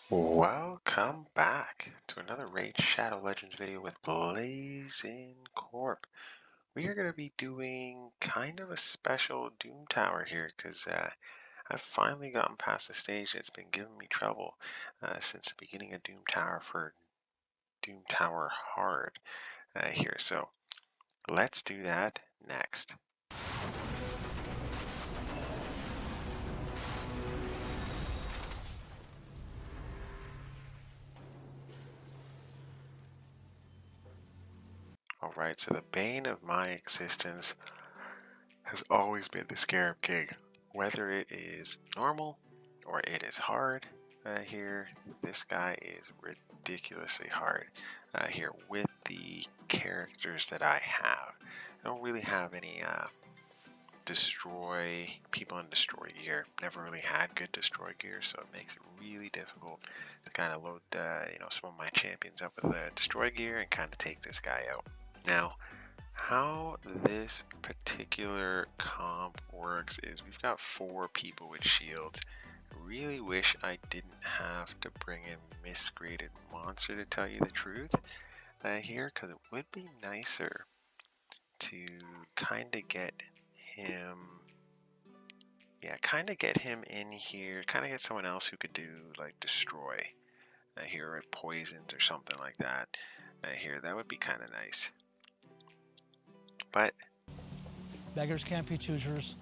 Welcome back to another Raid Shadow Legends video with Blazing Corp. We are going to be doing kind of a special Doom Tower here because I've finally gotten past the stage that's been giving me trouble since the beginning of Doom Tower for Doom Tower Hard here. So let's do that next. Alright, so the bane of my existence has always been the Scarab King. Whether it is normal or it is hard here, this guy is ridiculously hard here with the characters that I have. I don't really have any destroy people in destroy gear. Never really had good destroy gear, so it makes it really difficult to kind of load some of my champions up with destroy gear and kind of take this guy out. Now, how this particular comp works is we've got 4 people with shields. I really wish I didn't have to bring in Miscreated Monster to tell you the truth here, because it would be nicer to kind of get him, in here, kind of get someone else who could do like destroy here, or poisons or something like that here. That would be kind of nice. But beggars can't be choosers.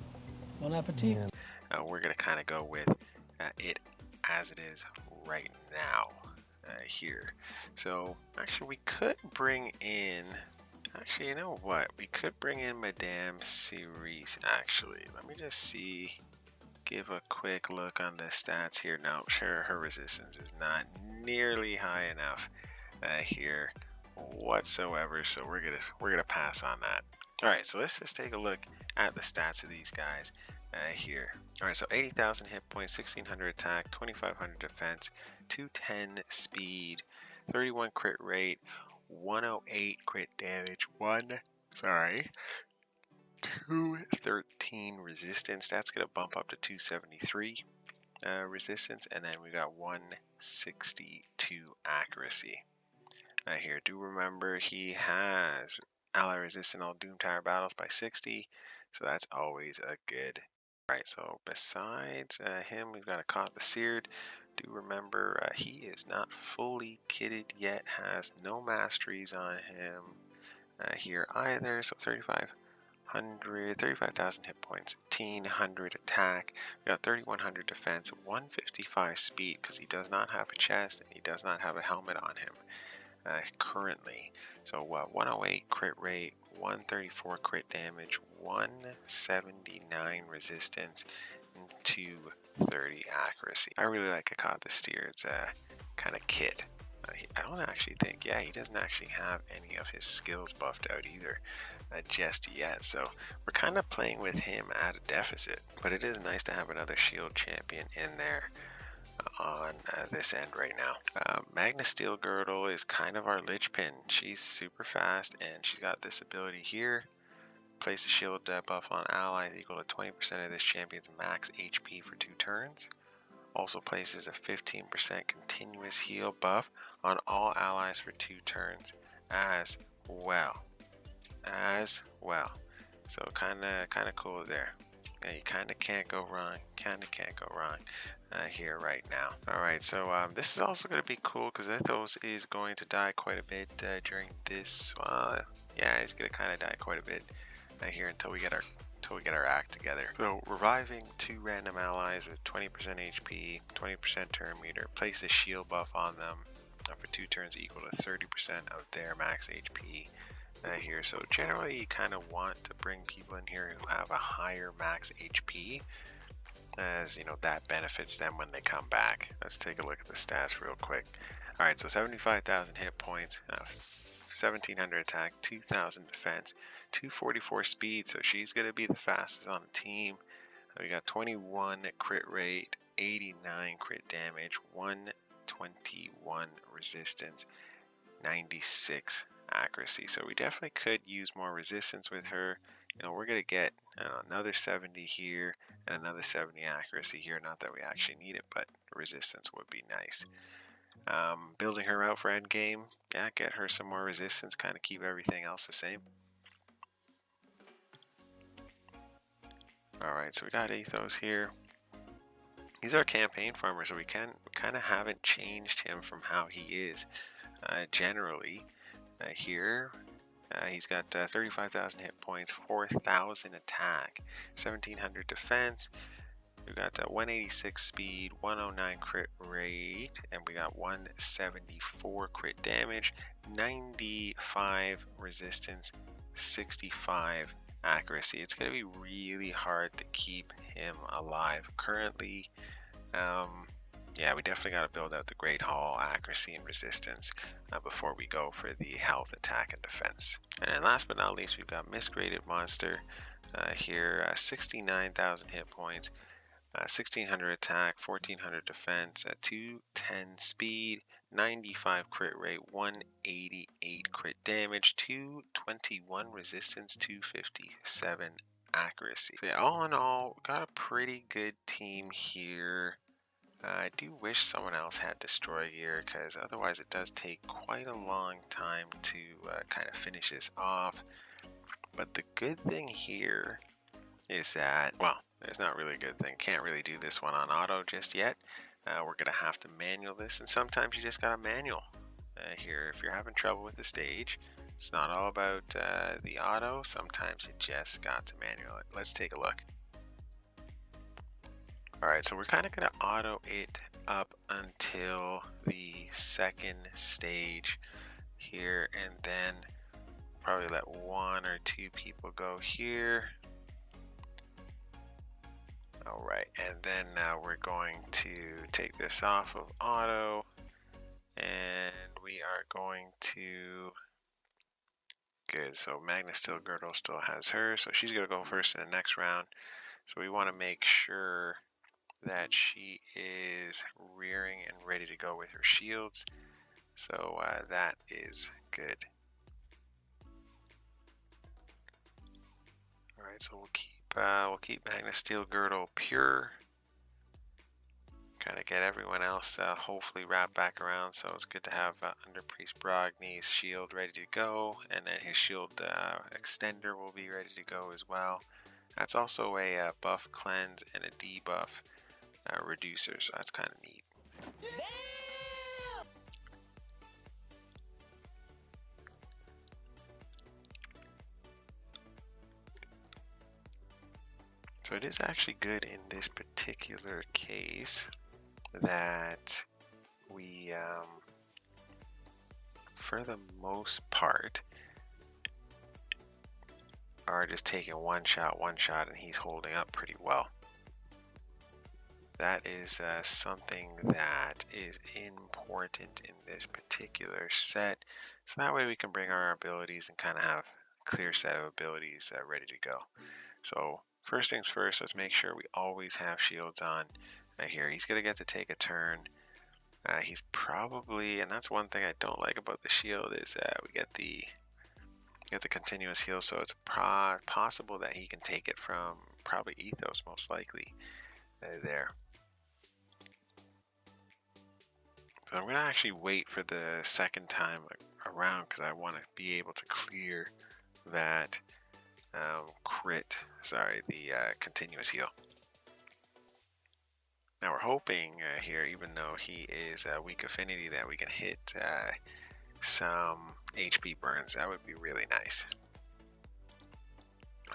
Bon appetit. We're going to kind of go with it as it is right now here. So actually we could bring in, actually you know what, we could bring in Madame Cerise actually. Let me just see, give a quick look on the stats here. No, sure, her resistance is not nearly high enough here whatsoever, so we're gonna pass on that. All right, so let's just take a look at the stats of these guys here. All right, so 80,000 hit points, 1600 attack, 2500 defense, 210 speed, 31 crit rate, 108 crit damage, 213 resistance. That's gonna bump up to 273 resistance, and then we got 162 accuracy. Here, do remember he has ally resistant all Doom Tower battles by 60, so that's always a good. Alright, so besides him, we've got a Caught the Seared. Do remember he is not fully kitted yet, has no masteries on him here either, so 35,000 hit points, 1800 attack, we got 3100 defense, 155 speed because he does not have a chest and he does not have a helmet on him. Currently, so 108 crit rate, 134 crit damage, 179 resistance, and 230 accuracy. I really like a Caught the Steered's kind of kit. I don't actually think, he doesn't actually have any of his skills buffed out either just yet, so we're kind of playing with him at a deficit, but it is nice to have another shield champion in there on this end right now. Magnus Steel Girdle is kind of our linchpin. She's super fast and she's got this ability here. Place a shield buff on allies equal to 20% of this champion's max HP for 2 turns. Also places a 15% continuous heal buff on all allies for 2 turns as well. So kind of cool there. You kind of can't go wrong. Here right now. Alright, so this is also going to be cool because Ethos is going to die quite a bit during this. He's going to kind of die quite a bit here until we get our act together. So reviving 2 random allies with 20% HP, 20% turn meter, place a shield buff on them for 2 turns equal to 30% of their max HP here. So generally you kind of want to bring people in here who have a higher max HP, as you know, that benefits them when they come back. Let's take a look at the stats real quick. Alright, so 75,000 hit points, 1700 attack, 2000 defense, 244 speed, so she's going to be the fastest on the team. We got 21 crit rate, 89 crit damage, 121 resistance, 96 accuracy. So we definitely could use more resistance with her. You know, we're going to get another 70 here and another 70 accuracy here. Not that we actually need it, but resistance would be nice. Building her out for endgame, yeah, get her some more resistance, kind of keep everything else the same. Alright, so we got Athos here. He's our campaign farmer, so we kind of haven't changed him from how he is generally. Here, he's got 35,000 hit points, 4,000 attack, 1,700 defense. We got 186 speed, 109 crit rate, and we got 174 crit damage, 95 resistance, 65 accuracy. It's going to be really hard to keep him alive currently. Yeah, we definitely got to build out the Great Hall accuracy and resistance before we go for the health, attack, and defense. And then last but not least, we've got Miscreated monster here, 69,000 hit points, 1,600 attack, 1,400 defense, 210 speed, 95 crit rate, 188 crit damage, 221 resistance, 257 accuracy. So yeah, all in all, got a pretty good team here. I do wish someone else had Destroy Gear, because otherwise it does take quite a long time to kind of finish this off. But the good thing here is that, well, there's not really a good thing. Can't really do this one on auto just yet. We're going to have to manual this, and sometimes you just got to manual here. If you're having trouble with the stage, it's not all about the auto. Sometimes you just got to manual it. Let's take a look. Alright, so we're kind of going to auto it up until the second stage here, and then probably let 1 or 2 people go here. Alright, and then now we're going to take this off of auto, and we are going to, good, so Magnus Steel Girdle still has her, so she's going to go first in the next round. So we want to make sure that she is rearing and ready to go with her shields, so that is good. Alright, so we'll keep Magnus Steel Girdle pure. Kind of get everyone else hopefully wrapped back around, so it's good to have Under Priest Brogni's shield ready to go, and then his shield extender will be ready to go as well. That's also a buff cleanse and a debuff reducer, so that's kind of neat. So it is actually good in this particular case that we, for the most part, are just taking one shot, and he's holding up pretty well. That is something that is important in this particular set, so that way we can bring our abilities and kind of have a clear set of abilities ready to go. So first things first, let's make sure we always have shields on here. He's going to get to take a turn. He's probably, and that's one thing I don't like about the shield, is we get the continuous heal, so it's possible that he can take it from probably Ethos, most likely, there. So I'm going to actually wait for the second time around, because I want to be able to clear that the continuous heal. Now we're hoping here, even though he is a weak affinity, that we can hit some HP burns. That would be really nice.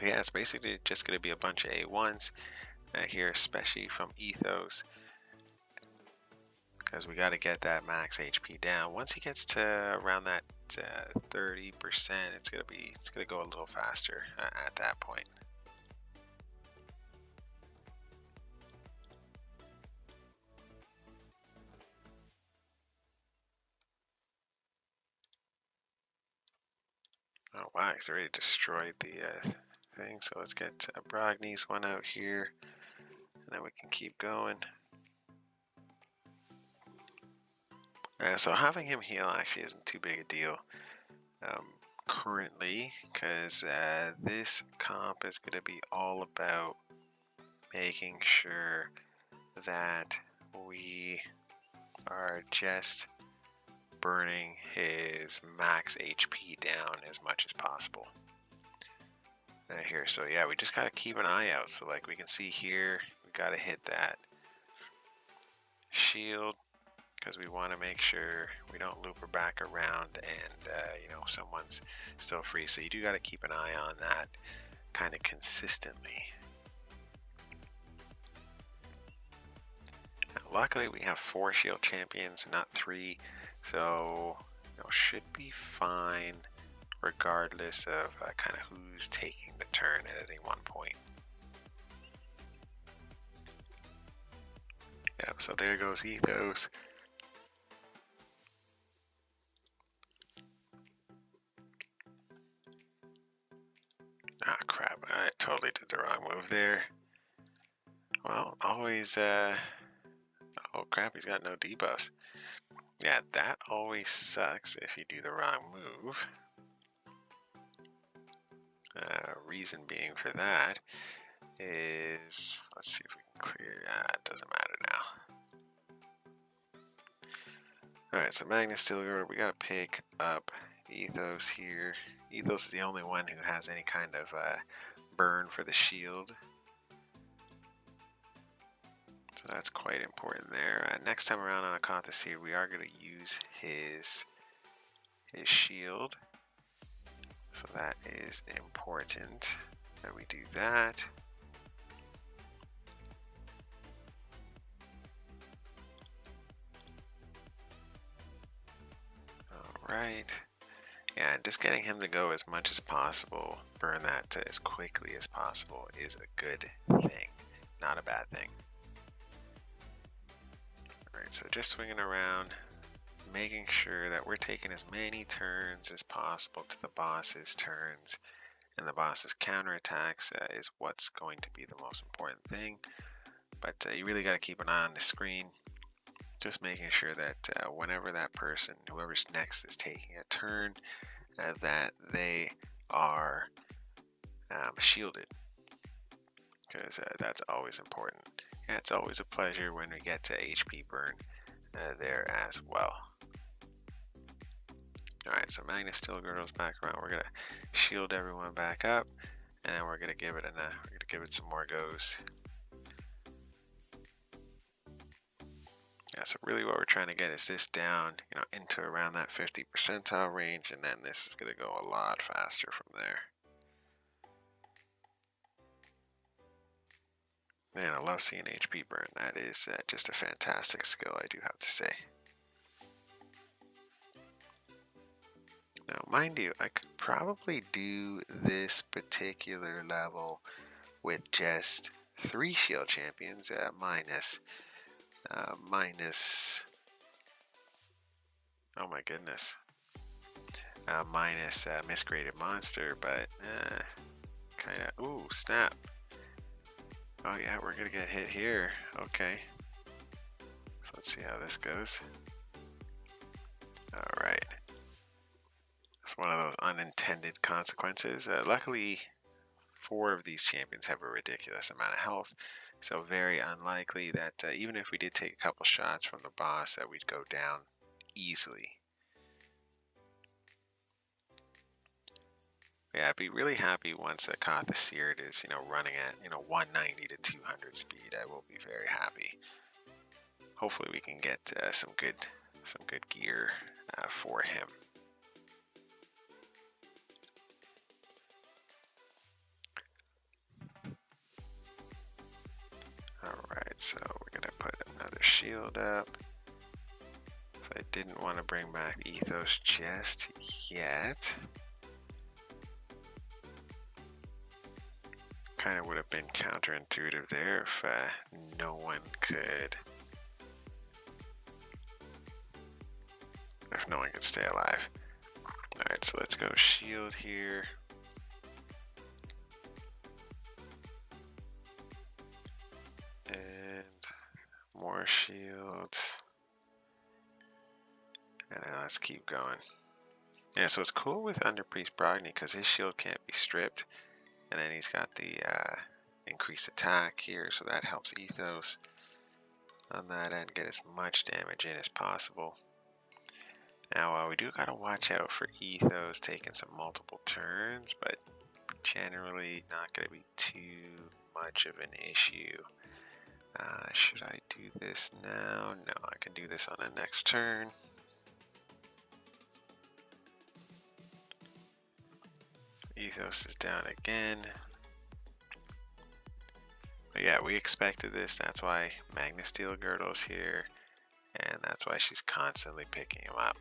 Yeah, it's basically just going to be a bunch of A1s here, especially from Ethos, because we got to get that max HP down. Once he gets to around that 30%, it's going to go a little faster at that point. Oh wow, he's already destroyed the thing. So let's get Brogni's one out here, and then we can keep going. So having him heal actually isn't too big a deal currently, because this comp is going to be all about making sure that we are just burning his max HP down as much as possible. Here, so yeah, we just gotta keep an eye out. So like we can see here, we gotta hit that shield because we want to make sure we don't loop her back around and you know, someone's still free. So you do gotta keep an eye on that kind of consistently. Now, luckily we have 4 shield champions, not 3, so you know, should be fine regardless of kind of who's taking the turn at any one point. Yep, so there goes Ethos. Ah, crap, I totally did the wrong move there. Well, always, oh crap, he's got no debuffs. Yeah, that always sucks if you do the wrong move. Reason being for that is, let's see if we can clear, it doesn't matter now. Alright, so Magnus Stilgar, we gotta pick up Ethos here. Ethos is the only one who has any kind of burn for the shield. So that's quite important there. Next time around on Akathis here, we are going to use his shield. So that is important that we do that. Alright. Yeah, just getting him to go as much as possible, burn that as quickly as possible is a good thing, not a bad thing. Alright, so just swinging around, making sure that we're taking as many turns as possible to the boss's turns, and the boss's counterattacks is what's going to be the most important thing. But you really got to keep an eye on the screen, just making sure that whenever that person, whoever's next, is taking a turn, that they are shielded, because that's always important. And it's always a pleasure when we get to HP burn there as well. Alright, so Magnus still goes back around. We're gonna shield everyone back up, and then we're gonna give it some more goes. Yeah, so really what we're trying to get is this down, you know, into around that 50 percentile range, and then this is gonna go a lot faster from there. Man, I love seeing HP burn. That is just a fantastic skill, I do have to say. Now, mind you, I could probably do this particular level with just 3 shield champions, minus, oh my goodness, minus Miscreated monster, but kind of, ooh, snap. Oh yeah, we're gonna get hit here. Okay, so let's see how this goes. All right. It's one of those unintended consequences. Luckily, 4 of these champions have a ridiculous amount of health, so very unlikely that even if we did take a couple shots from the boss, that we'd go down easily. Yeah, I'd be really happy once Akathis is, you know, running at, you know, 190 to 200 speed. I will be very happy. Hopefully, we can get some good gear for him. Alright, so we're gonna put another shield up. So I didn't want to bring back Ethos just yet. Kind of would have been counterintuitive there if no one could stay alive. Alright, so let's go shield here. More shields. And then let's keep going. Yeah, so it's cool with Underpriest Brogni because his shield can't be stripped. And then he's got the increased attack here, so that helps Ethos. on that end, get as much damage in as possible. Now we do gotta watch out for Ethos taking some multiple turns, but generally not gonna be too much of an issue. Should I do this now? No, I can do this on the next turn. Ethos is down again. But yeah, we expected this. That's why Magnasteel Girdle's here. And that's why she's constantly picking him up.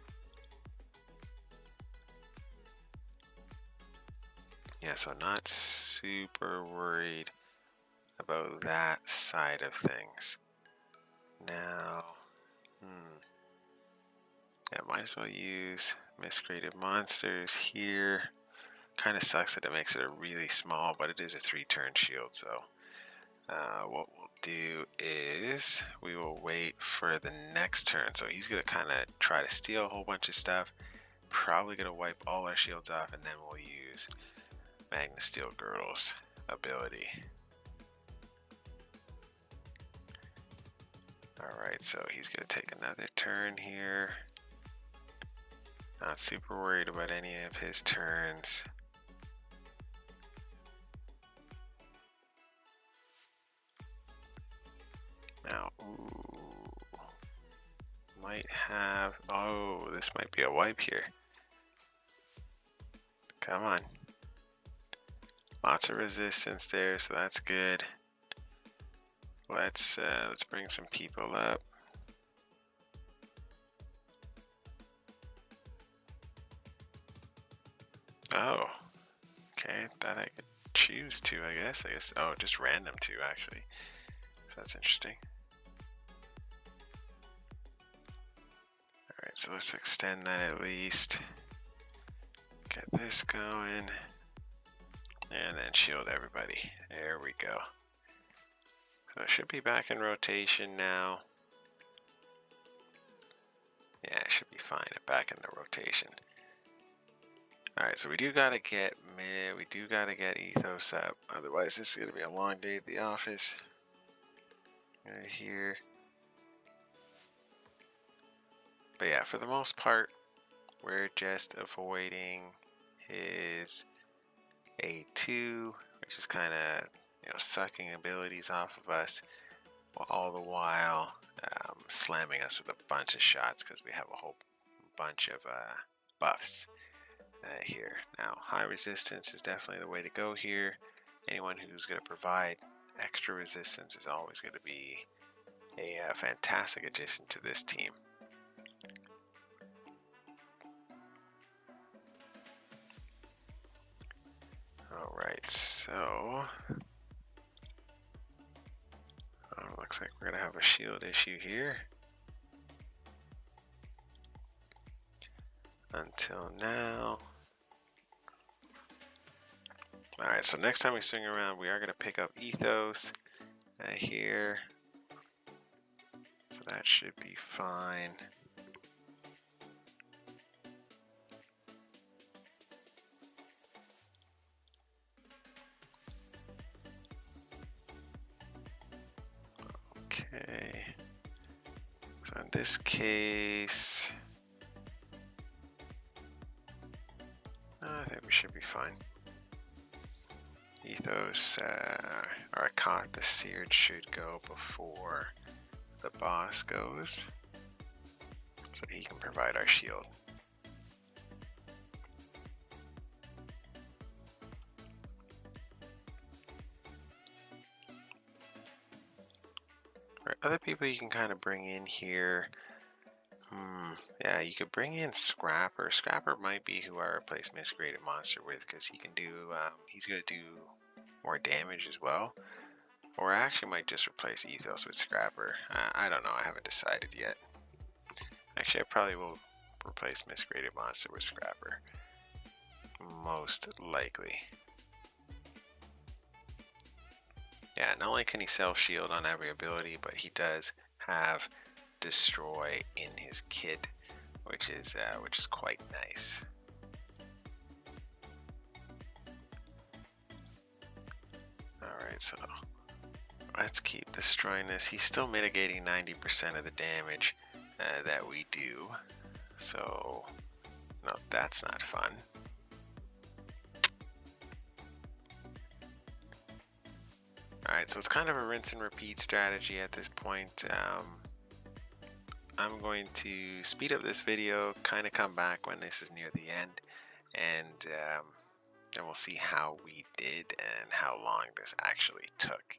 Yeah, so not super worried about that side of things. Now, yeah, might as well use Miscreated Monsters here. Kind of sucks that it makes it a really small, but it is a 3-turn shield, so what we'll do is we will wait for the next turn. So he's going to kind of try to steal a whole bunch of stuff, probably going to wipe all our shields off, and then we'll use Magnasteel Girdle's ability. Alright, so he's going to take another turn here. Not super worried about any of his turns. Now, might have, oh, this might be a wipe here. Come on. Lots of resistance there, so that's good. Let's bring some people up. Oh, okay, thought I could choose to, I guess, oh, just random two, actually. So that's interesting. Alright, so let's extend that at least. Get this going. And then shield everybody. There we go. So it should be back in rotation now. Yeah, it should be fine. Back in the rotation. Alright, so we do gotta get Ethos up. Otherwise, this is gonna be a long day at the office. Right here. But yeah, for the most part, we're just avoiding his A2, which is kind of, sucking abilities off of us, all the while slamming us with a bunch of shots because we have a whole bunch of buffs here. Now, high resistance is definitely the way to go here. Anyone who's going to provide extra resistance is always going to be a fantastic addition to this team. Alright, so looks like we're going to have a shield issue here. Until now. Alright, so next time we swing around, we are going to pick up Ethos here. So that should be fine. Okay. So in this case, I think we should be fine. Ethos, or Akot the Seared should go before the boss goes, so he can provide our shield. For other people you can kind of bring in here, yeah, you could bring in Scrapper. Scrapper might be who I replace Miscreated Monster with, because he can do, he's going to do more damage as well. Or I actually might just replace Ethos with Scrapper. I don't know, I haven't decided yet. Actually, I probably will replace Miscreated Monster with Scrapper. Most likely. Yeah, not only can he self-shield on every ability, but he does have Destroy in his kit, which is quite nice. Alright, so Let's keep destroying this. He's still mitigating 90% of the damage that we do. So, no, that's not fun. Alright, so it's kind of a rinse and repeat strategy at this point. I'm going to speed up this video, kind of come back when this is near the end, and then we'll see how we did and how long this actually took.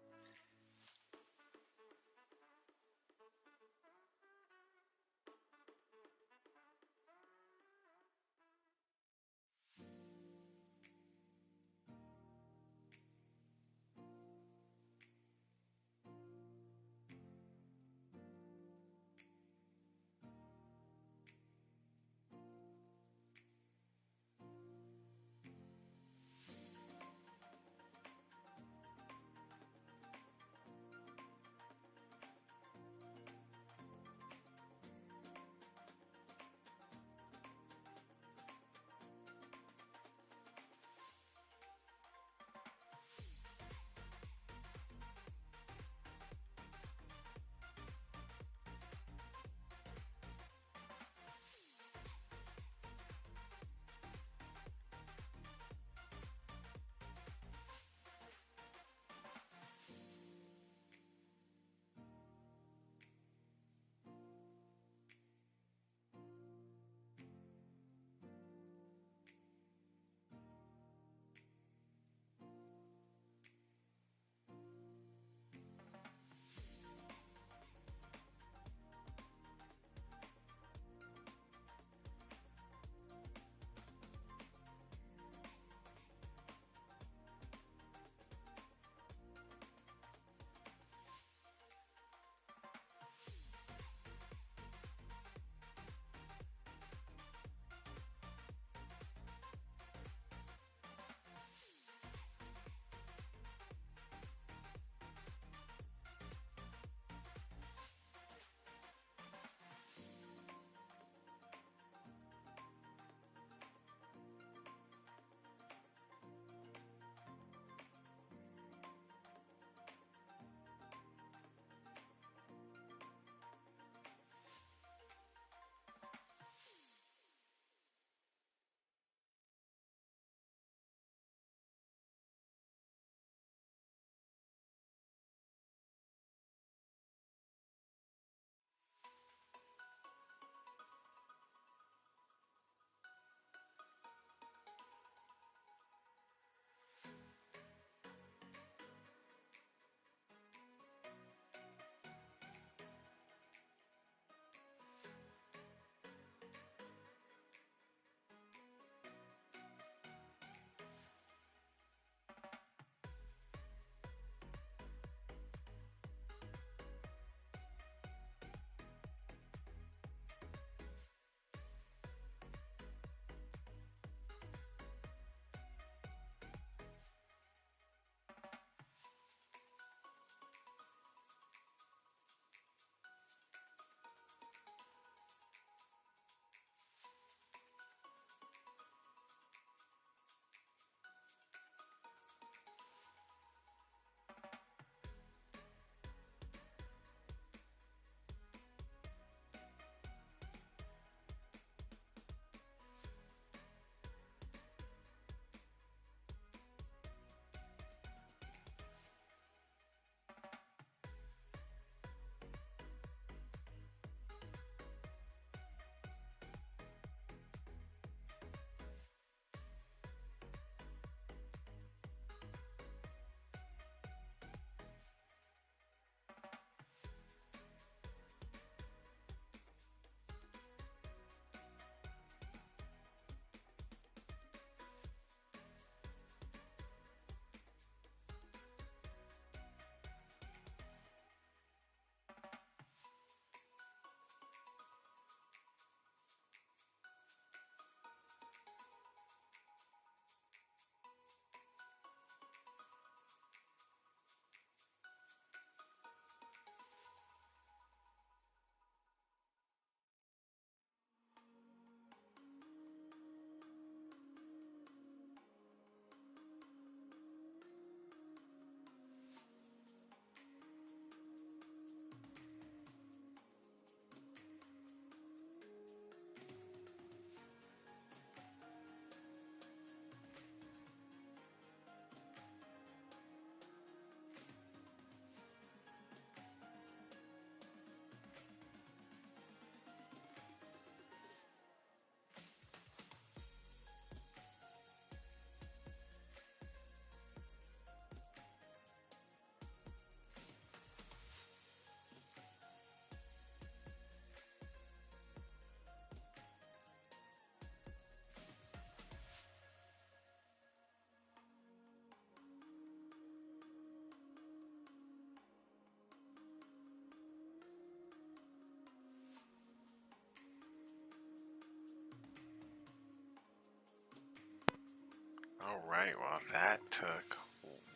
Alright, well that took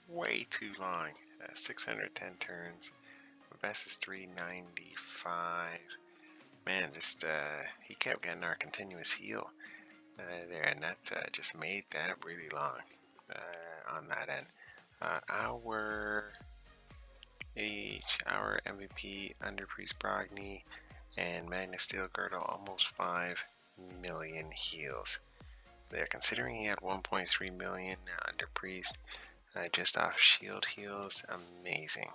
way too long. 610 turns. My best is 395. Man, just he kept getting our continuous heal there, and that just made that really long on that end. Our MVP under Priest Brogni and Magna Steel Girdle almost 5 million heals. They're considering he had 1.3 million under Priest, just off shield heals. Amazing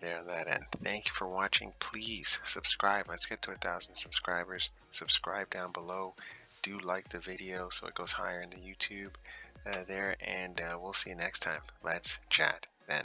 there on that end. Thank you for watching. Please subscribe. Let's get to 1,000 subscribers. Subscribe down below. Do like the video so it goes higher in the YouTube there, and we'll see you next time. Let's chat then.